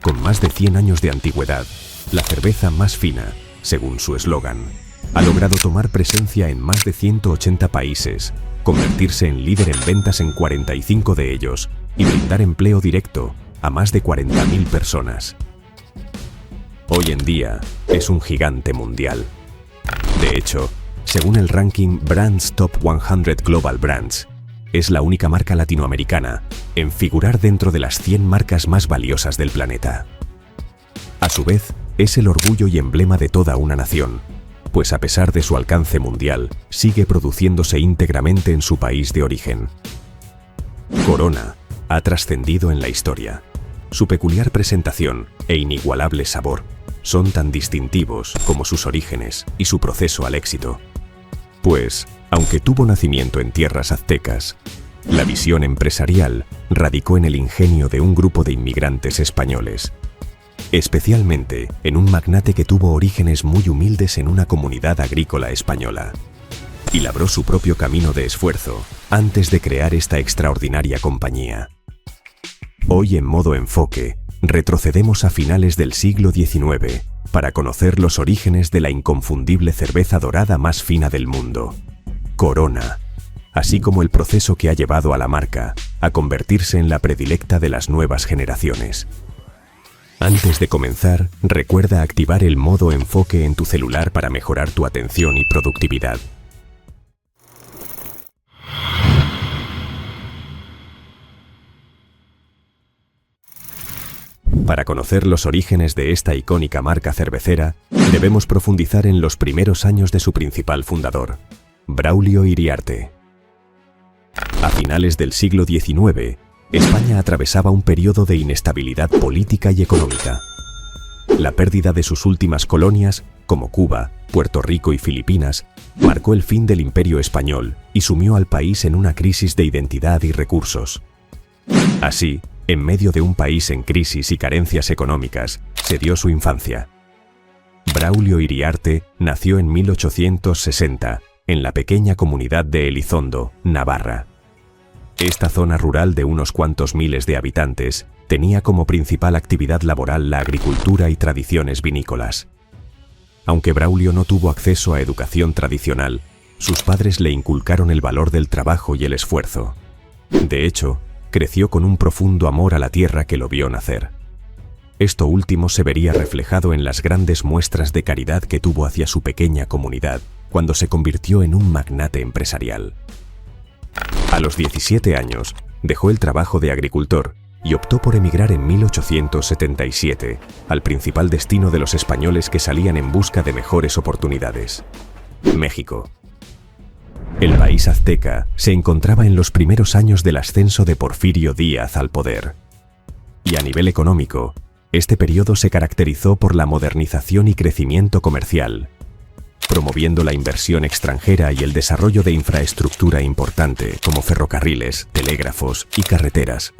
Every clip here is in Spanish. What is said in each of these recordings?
Con más de 100 años de antigüedad, la cerveza más fina, según su eslogan, ha logrado tomar presencia en más de 180 países, convertirse en líder en ventas en 45 de ellos y brindar empleo directo a más de 40.000 personas. Hoy en día es un gigante mundial. De hecho, según el ranking Brands Top 100 Global Brands, es la única marca latinoamericana en figurar dentro de las 100 marcas más valiosas del planeta. A su vez, es el orgullo y emblema de toda una nación, pues a pesar de su alcance mundial, sigue produciéndose íntegramente en su país de origen. Corona ha trascendido en la historia. Su peculiar presentación e inigualable sabor son tan distintivos como sus orígenes y su proceso al éxito. Pues, aunque tuvo nacimiento en tierras aztecas, la visión empresarial radicó en el ingenio de un grupo de inmigrantes españoles, especialmente en un magnate que tuvo orígenes muy humildes en una comunidad agrícola española, y labró su propio camino de esfuerzo antes de crear esta extraordinaria compañía. Hoy en Modo Enfoque, retrocedemos a finales del siglo XIX para conocer los orígenes de la inconfundible cerveza dorada más fina del mundo, Corona, así como el proceso que ha llevado a la marca a convertirse en la predilecta de las nuevas generaciones. Antes de comenzar, recuerda activar el modo enfoque en tu celular para mejorar tu atención y productividad. Para conocer los orígenes de esta icónica marca cervecera, debemos profundizar en los primeros años de su principal fundador, Braulio Iriarte. A finales del siglo XIX, España atravesaba un periodo de inestabilidad política y económica. La pérdida de sus últimas colonias, como Cuba, Puerto Rico y Filipinas, marcó el fin del Imperio español y sumió al país en una crisis de identidad y recursos. Así, en medio de un país en crisis y carencias económicas, se dio su infancia. Braulio Iriarte nació en 1860, en la pequeña comunidad de Elizondo, Navarra. Esta zona rural de unos cuantos miles de habitantes tenía como principal actividad laboral la agricultura y tradiciones vinícolas. Aunque Braulio no tuvo acceso a educación tradicional, sus padres le inculcaron el valor del trabajo y el esfuerzo. De hecho, creció con un profundo amor a la tierra que lo vio nacer. Esto último se vería reflejado en las grandes muestras de caridad que tuvo hacia su pequeña comunidad cuando se convirtió en un magnate empresarial. A los 17 años, dejó el trabajo de agricultor y optó por emigrar en 1877 al principal destino de los españoles que salían en busca de mejores oportunidades: México. El país azteca se encontraba en los primeros años del ascenso de Porfirio Díaz al poder. Y a nivel económico, este periodo se caracterizó por la modernización y crecimiento comercial, promoviendo la inversión extranjera y el desarrollo de infraestructura importante como ferrocarriles, telégrafos y carreteras.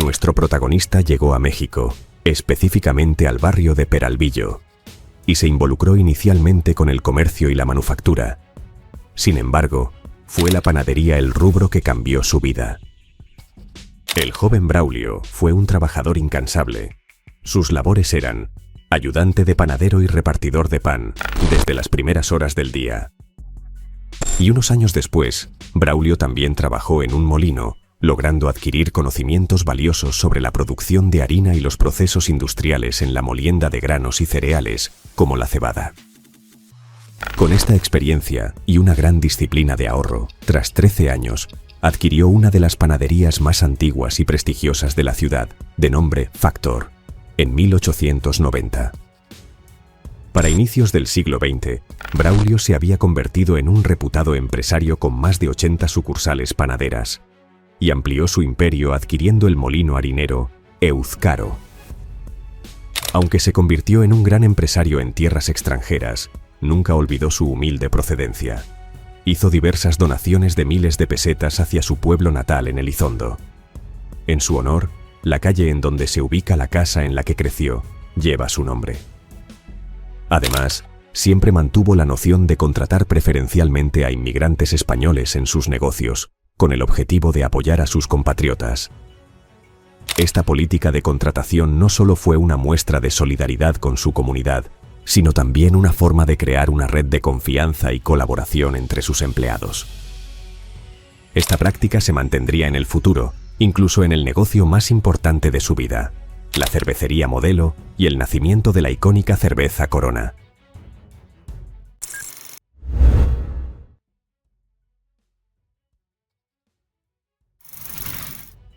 Nuestro protagonista llegó a México, específicamente al barrio de Peralvillo, y se involucró inicialmente con el comercio y la manufactura. Sin embargo, fue la panadería el rubro que cambió su vida. El joven Braulio fue un trabajador incansable. Sus labores eran ayudante de panadero y repartidor de pan, desde las primeras horas del día. Y unos años después, Braulio también trabajó en un molino, logrando adquirir conocimientos valiosos sobre la producción de harina y los procesos industriales en la molienda de granos y cereales, como la cebada. Con esta experiencia y una gran disciplina de ahorro, tras 13 años, adquirió una de las panaderías más antiguas y prestigiosas de la ciudad, de nombre Factor, en 1890. Para inicios del siglo XX, Braulio se había convertido en un reputado empresario con más de 80 sucursales panaderas, y amplió su imperio adquiriendo el molino harinero Euzkaro. Aunque se convirtió en un gran empresario en tierras extranjeras, nunca olvidó su humilde procedencia. Hizo diversas donaciones de miles de pesetas hacia su pueblo natal en Elizondo. En su honor, la calle en donde se ubica la casa en la que creció lleva su nombre. Además, siempre mantuvo la noción de contratar preferencialmente a inmigrantes españoles en sus negocios, con el objetivo de apoyar a sus compatriotas. Esta política de contratación no solo fue una muestra de solidaridad con su comunidad, sino también una forma de crear una red de confianza y colaboración entre sus empleados. Esta práctica se mantendría en el futuro, incluso en el negocio más importante de su vida, la cervecería Modelo y el nacimiento de la icónica cerveza Corona.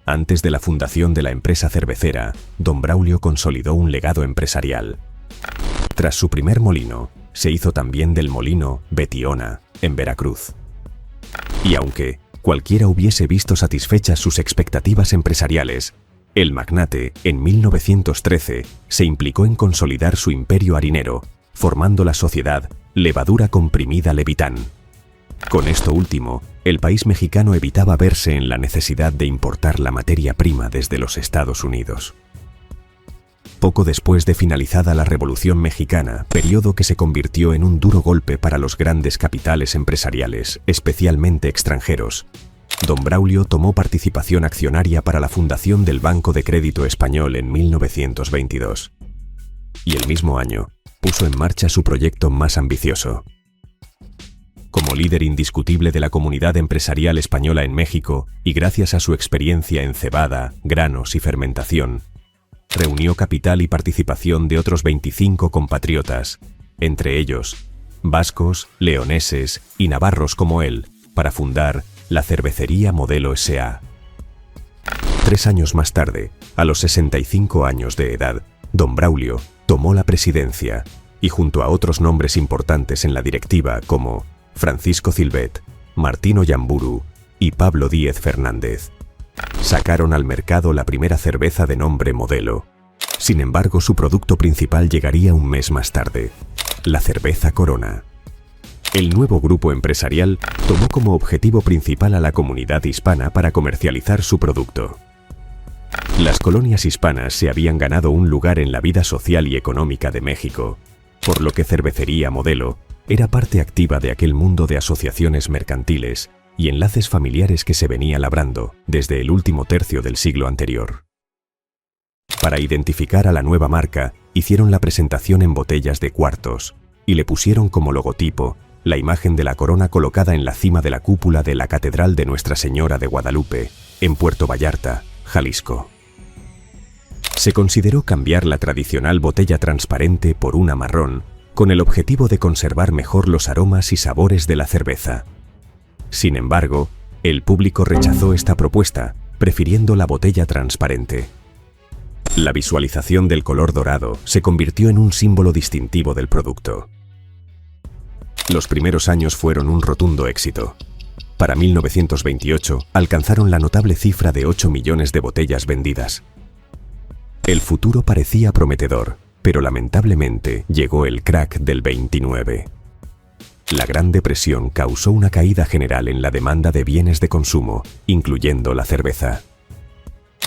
Antes de la fundación de la empresa cervecera, don Braulio consolidó un legado empresarial. Tras su primer molino, se hizo también del molino Betiona, en Veracruz. Y aunque cualquiera hubiese visto satisfechas sus expectativas empresariales, el magnate, en 1913, se implicó en consolidar su imperio harinero, formando la sociedad Levadura Comprimida Levitán. Con esto último, el país mexicano evitaba verse en la necesidad de importar la materia prima desde los Estados Unidos. Poco después de finalizada la Revolución Mexicana, periodo que se convirtió en un duro golpe para los grandes capitales empresariales, especialmente extranjeros, don Braulio tomó participación accionaria para la fundación del Banco de Crédito Español en 1922. Y el mismo año, puso en marcha su proyecto más ambicioso. Como líder indiscutible de la comunidad empresarial española en México y gracias a su experiencia en cebada, granos y fermentación, reunió capital y participación de otros 25 compatriotas, entre ellos vascos, leoneses y navarros como él, para fundar la Cervecería Modelo S.A. 3 años más tarde, a los 65 años de edad, don Braulio tomó la presidencia y junto a otros nombres importantes en la directiva como Francisco Cilvet, Martín Ollamburu y Pablo Díez Fernández, sacaron al mercado la primera cerveza de nombre Modelo. Sin embargo, su producto principal llegaría un mes más tarde, la cerveza Corona. El nuevo grupo empresarial tomó como objetivo principal a la comunidad hispana para comercializar su producto. Las colonias hispanas se habían ganado un lugar en la vida social y económica de México, por lo que Cervecería Modelo era parte activa de aquel mundo de asociaciones mercantiles y enlaces familiares que se venía labrando desde el último tercio del siglo anterior. Para identificar a la nueva marca, hicieron la presentación en botellas de cuartos y le pusieron como logotipo la imagen de la corona colocada en la cima de la cúpula de la Catedral de Nuestra Señora de Guadalupe, en Puerto Vallarta, Jalisco. Se consideró cambiar la tradicional botella transparente por una marrón, con el objetivo de conservar mejor los aromas y sabores de la cerveza. Sin embargo, el público rechazó esta propuesta, prefiriendo la botella transparente. La visualización del color dorado se convirtió en un símbolo distintivo del producto. Los primeros años fueron un rotundo éxito. Para 1928 alcanzaron la notable cifra de 8 millones de botellas vendidas. El futuro parecía prometedor, pero lamentablemente llegó el crack del 29. La Gran Depresión causó una caída general en la demanda de bienes de consumo, incluyendo la cerveza.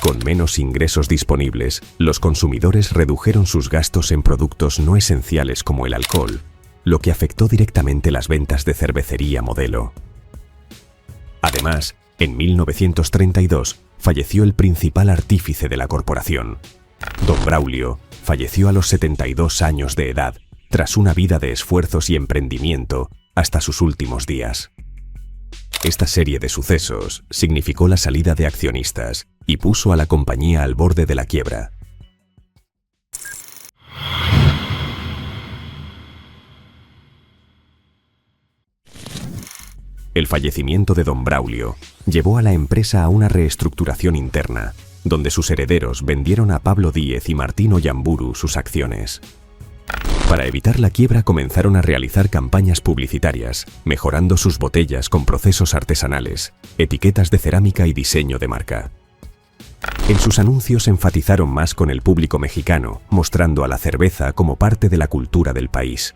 Con menos ingresos disponibles, los consumidores redujeron sus gastos en productos no esenciales como el alcohol, lo que afectó directamente las ventas de Cervecería Modelo. Además, en 1932 falleció el principal artífice de la corporación. Don Braulio falleció a los 72 años de edad, tras una vida de esfuerzos y emprendimiento hasta sus últimos días. Esta serie de sucesos significó la salida de accionistas y puso a la compañía al borde de la quiebra. El fallecimiento de don Braulio llevó a la empresa a una reestructuración interna, donde sus herederos vendieron a Pablo Díez y Martín Ollamburu sus acciones. Para evitar la quiebra comenzaron a realizar campañas publicitarias, mejorando sus botellas con procesos artesanales, etiquetas de cerámica y diseño de marca. En sus anuncios enfatizaron más con el público mexicano, mostrando a la cerveza como parte de la cultura del país.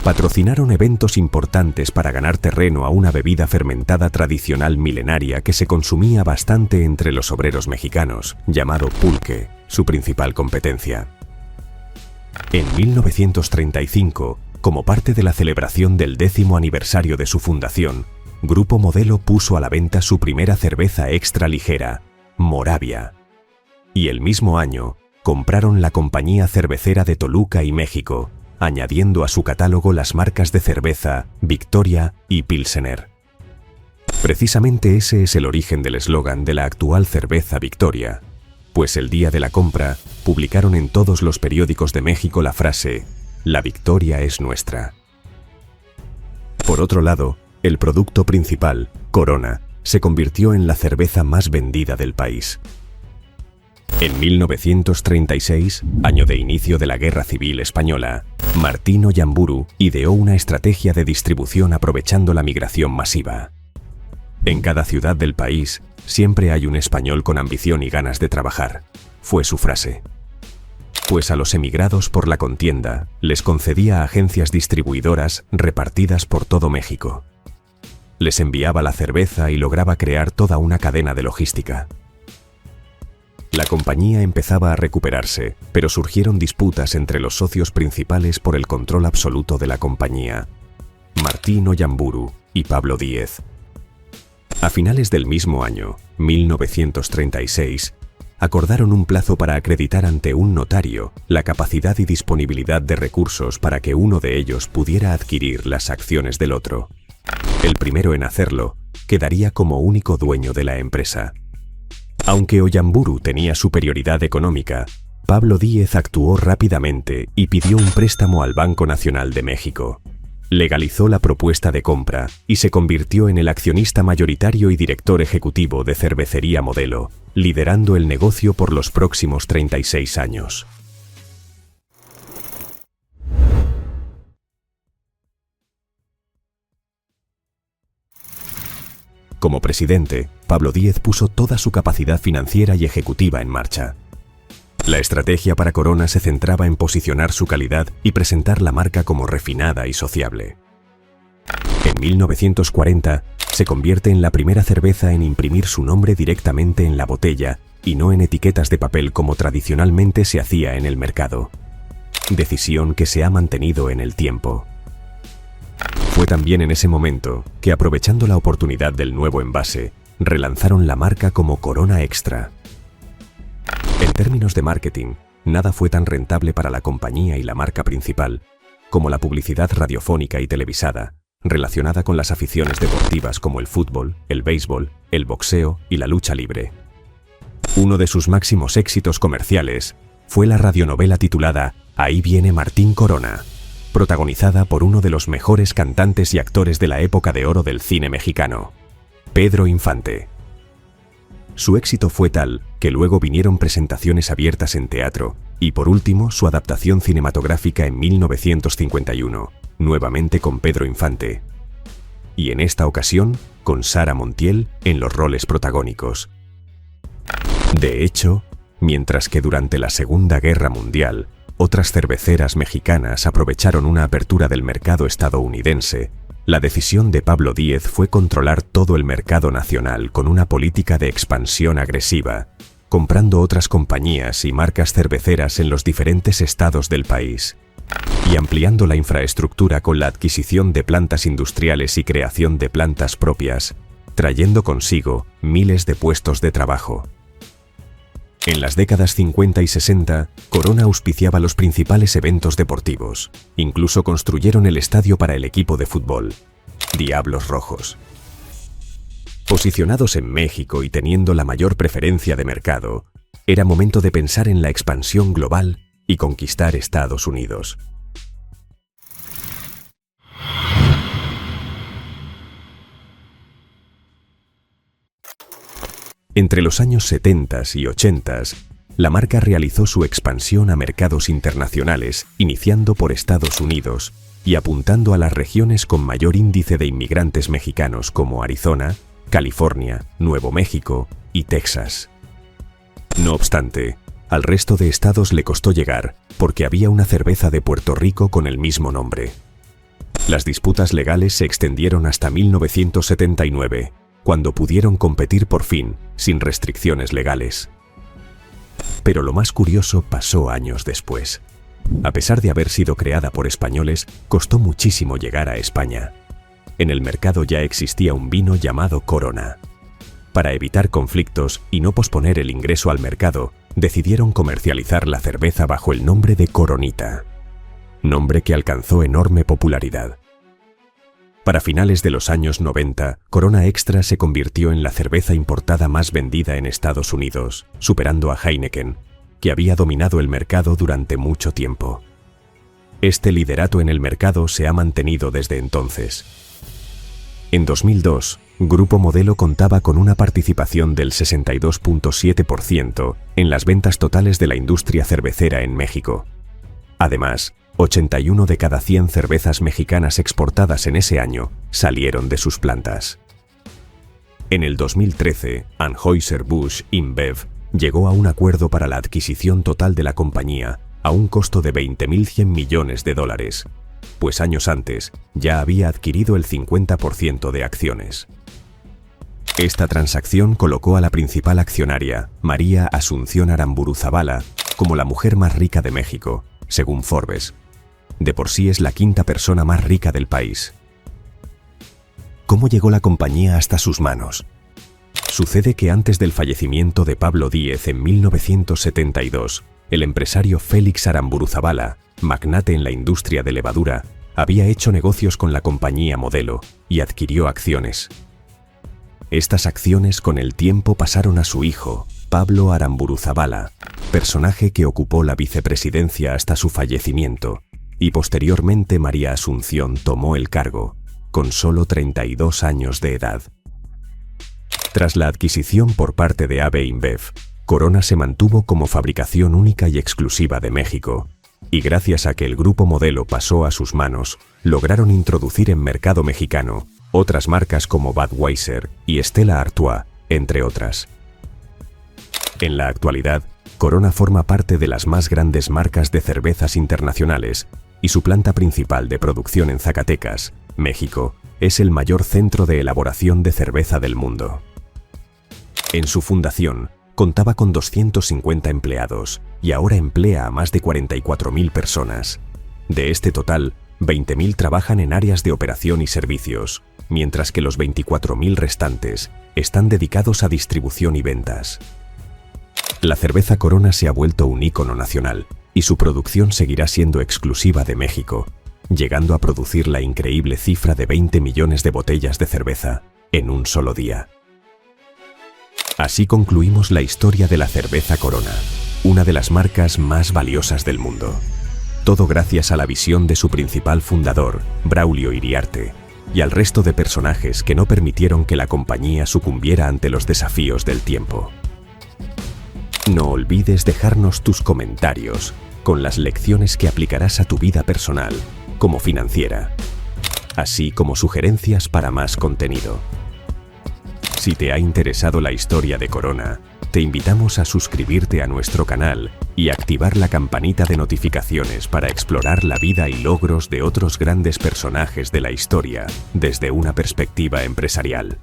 Patrocinaron eventos importantes para ganar terreno a una bebida fermentada tradicional milenaria que se consumía bastante entre los obreros mexicanos, llamado pulque, su principal competencia. En 1935, como parte de la celebración del 10º aniversario de su fundación, Grupo Modelo puso a la venta su primera cerveza extra ligera, Moravia. y el mismo año compraron la Compañía Cervecera de Toluca y México, añadiendo a su catálogo las marcas de cerveza Victoria y Pilsener. Precisamente ese es el origen del eslogan de la actual cerveza Victoria, pues el día de la compra publicaron en todos los periódicos de México la frase «La victoria es nuestra». Por otro lado, el producto principal, Corona, se convirtió en la cerveza más vendida del país. En 1936, año de inicio de la Guerra Civil Española, Martín Oyamburu ideó una estrategia de distribución aprovechando la migración masiva. En cada ciudad del país siempre hay un español con ambición y ganas de trabajar, fue su frase. Pues a los emigrados por la contienda les concedía agencias distribuidoras repartidas por todo México. Les enviaba la cerveza y lograba crear toda una cadena de logística. La compañía empezaba a recuperarse, pero surgieron disputas entre los socios principales por el control absoluto de la compañía, Martín Oyamburu y Pablo Díez. A finales del mismo año, 1936, acordaron un plazo para acreditar ante un notario la capacidad y disponibilidad de recursos para que uno de ellos pudiera adquirir las acciones del otro. El primero en hacerlo quedaría como único dueño de la empresa. Aunque Oyamburu tenía superioridad económica, Pablo Díez actuó rápidamente y pidió un préstamo al Banco Nacional de México. Legalizó la propuesta de compra y se convirtió en el accionista mayoritario y director ejecutivo de Cervecería Modelo, liderando el negocio por los próximos 36 años. Como presidente, Pablo Díez puso toda su capacidad financiera y ejecutiva en marcha. La estrategia para Corona se centraba en posicionar su calidad y presentar la marca como refinada y sociable. En 1940, se convierte en la primera cerveza en imprimir su nombre directamente en la botella y no en etiquetas de papel como tradicionalmente se hacía en el mercado. Decisión que se ha mantenido en el tiempo. Fue también en ese momento que, aprovechando la oportunidad del nuevo envase, relanzaron la marca como Corona Extra. En términos de marketing, nada fue tan rentable para la compañía y la marca principal como la publicidad radiofónica y televisada, relacionada con las aficiones deportivas como el fútbol, el béisbol, el boxeo y la lucha libre. Uno de sus máximos éxitos comerciales fue la radionovela titulada Ahí viene Martín Corona, protagonizada por uno de los mejores cantantes y actores de la época de oro del cine mexicano, Pedro Infante. Su éxito fue tal que luego vinieron presentaciones abiertas en teatro y por último su adaptación cinematográfica en 1951, nuevamente con Pedro Infante. Y en esta ocasión con Sara Montiel en los roles protagónicos. De hecho, mientras que durante la Segunda Guerra Mundial, otras cerveceras mexicanas aprovecharon una apertura del mercado estadounidense, la decisión de Pablo Díez fue controlar todo el mercado nacional con una política de expansión agresiva, comprando otras compañías y marcas cerveceras en los diferentes estados del país, y ampliando la infraestructura con la adquisición de plantas industriales y creación de plantas propias, trayendo consigo miles de puestos de trabajo. En las décadas 50 y 60, Corona auspiciaba los principales eventos deportivos. Incluso construyeron el estadio para el equipo de fútbol, Diablos Rojos. Posicionados en México y teniendo la mayor preferencia de mercado, era momento de pensar en la expansión global y conquistar Estados Unidos. Entre los años 70 y 80, la marca realizó su expansión a mercados internacionales, iniciando por Estados Unidos y apuntando a las regiones con mayor índice de inmigrantes mexicanos como Arizona, California, Nuevo México y Texas. No obstante, al resto de estados le costó llegar porque había una cerveza de Puerto Rico con el mismo nombre. Las disputas legales se extendieron hasta 1979, cuando pudieron competir por fin, sin restricciones legales. Pero lo más curioso pasó años después. A pesar de haber sido creada por españoles, costó muchísimo llegar a España. En el mercado ya existía un vino llamado Corona. Para evitar conflictos y no posponer el ingreso al mercado, decidieron comercializar la cerveza bajo el nombre de Coronita, nombre que alcanzó enorme popularidad. Para finales de los años 90, Corona Extra se convirtió en la cerveza importada más vendida en Estados Unidos, superando a Heineken, que había dominado el mercado durante mucho tiempo. Este liderato en el mercado se ha mantenido desde entonces. En 2002, Grupo Modelo contaba con una participación del 62.7% en las ventas totales de la industria cervecera en México. Además, 81 de cada 100 cervezas mexicanas exportadas en ese año salieron de sus plantas. En el 2013, Anheuser-Busch InBev llegó a un acuerdo para la adquisición total de la compañía a un costo de $20.100 millones, pues años antes ya había adquirido el 50% de acciones. Esta transacción colocó a la principal accionaria, María Asunción Aramburu Zabala, como la mujer más rica de México, según Forbes. De por sí es la quinta persona más rica del país. ¿Cómo llegó la compañía hasta sus manos? Sucede que antes del fallecimiento de Pablo Díez en 1972, el empresario Félix Aramburu Zabala, magnate en la industria de levadura, había hecho negocios con la compañía Modelo y adquirió acciones. Estas acciones con el tiempo pasaron a su hijo, Pablo Aramburu Zabala, personaje que ocupó la vicepresidencia hasta su fallecimiento, y posteriormente María Asunción tomó el cargo, con solo 32 años de edad. Tras la adquisición por parte de AB InBev, Corona se mantuvo como fabricación única y exclusiva de México, y gracias a que el Grupo Modelo pasó a sus manos, lograron introducir en mercado mexicano otras marcas como Budweiser y Stella Artois, entre otras. En la actualidad, Corona forma parte de las más grandes marcas de cervezas internacionales y su planta principal de producción en Zacatecas, México, es el mayor centro de elaboración de cerveza del mundo. En su fundación, contaba con 250 empleados y ahora emplea a más de 44.000 personas. De este total, 20.000 trabajan en áreas de operación y servicios, mientras que los 24.000 restantes están dedicados a distribución y ventas. La cerveza Corona se ha vuelto un ícono nacional y su producción seguirá siendo exclusiva de México, llegando a producir la increíble cifra de 20 millones de botellas de cerveza en un solo día. Así concluimos la historia de la cerveza Corona, una de las marcas más valiosas del mundo. Todo gracias a la visión de su principal fundador, Braulio Iriarte, y al resto de personajes que no permitieron que la compañía sucumbiera ante los desafíos del tiempo. No olvides dejarnos tus comentarios con las lecciones que aplicarás a tu vida personal como financiera, así como sugerencias para más contenido. Si te ha interesado la historia de Corona, te invitamos a suscribirte a nuestro canal y activar la campanita de notificaciones para explorar la vida y logros de otros grandes personajes de la historia desde una perspectiva empresarial.